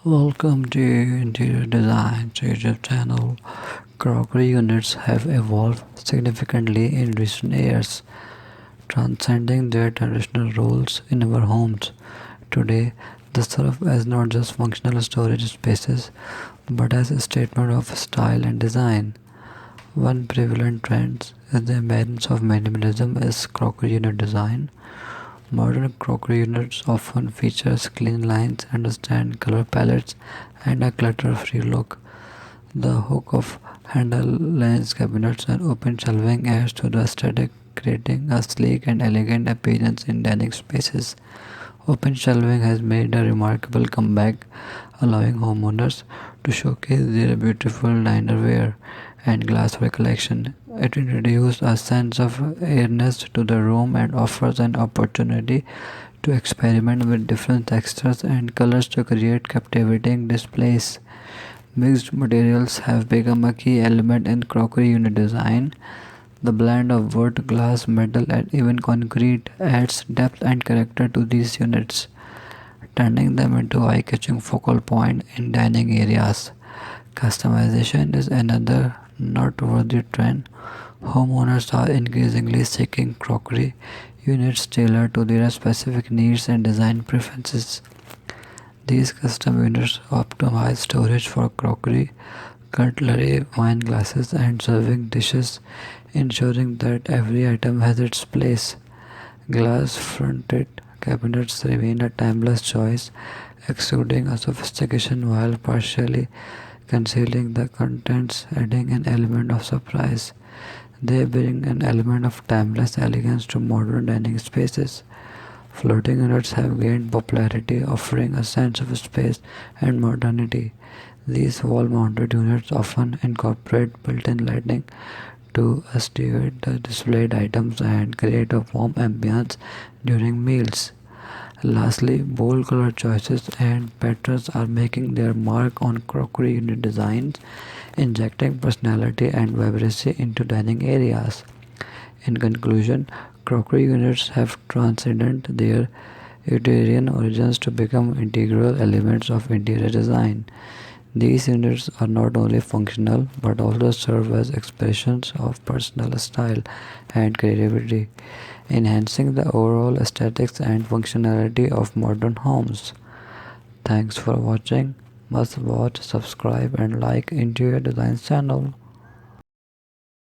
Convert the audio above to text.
Welcome to Interior Design YouTube channel. Crockery units have evolved significantly in recent years, transcending their traditional roles in our homes. Today, they serve as not just functional storage spaces, but as a statement of style and design. One prevalent trend is the emergence of minimalism as crockery unit design. Modern crockery units often feature clean lines, understand color palettes, and a clutter-free look. The hook of handle lens cabinets and open shelving adds to the aesthetic, creating a sleek and elegant appearance in dining spaces. Open shelving has made a remarkable comeback, allowing homeowners to showcase their beautiful dinerware and glassware collection. It introduces a sense of airiness to the room and offers an opportunity to experiment with different textures and colors to create captivating displays. Mixed materials have become a key element in crockery unit design. The blend of wood, glass, metal, and even concrete adds depth and character to these units, turning them into eye-catching focal point in dining areas. Customization is another noteworthy trend. Homeowners are increasingly seeking crockery units tailored to their specific needs and design preferences. These custom units optimize storage for crockery, cutlery, wine glasses, and serving dishes, ensuring that every item has its place. Glass fronted cabinets remain a timeless choice, exuding a sophistication while partially concealing the contents, adding an element of surprise. They bring an element of timeless elegance to modern dining spaces. Floating units have gained popularity, offering a sense of space and modernity. These wall-mounted units often incorporate built-in lighting to accentuate the displayed items and create a warm ambience during meals. Lastly, bold color choices and patterns are making their mark on crockery unit designs, injecting personality and vibrancy into dining areas. In conclusion, crockery units have transcended their utilitarian origins to become integral elements of interior design. These units are not only functional but also serve as expressions of personal style and creativity, enhancing the overall aesthetics and functionality of modern homes. Thanks for watching. Must watch, subscribe, and like Interior Design channel.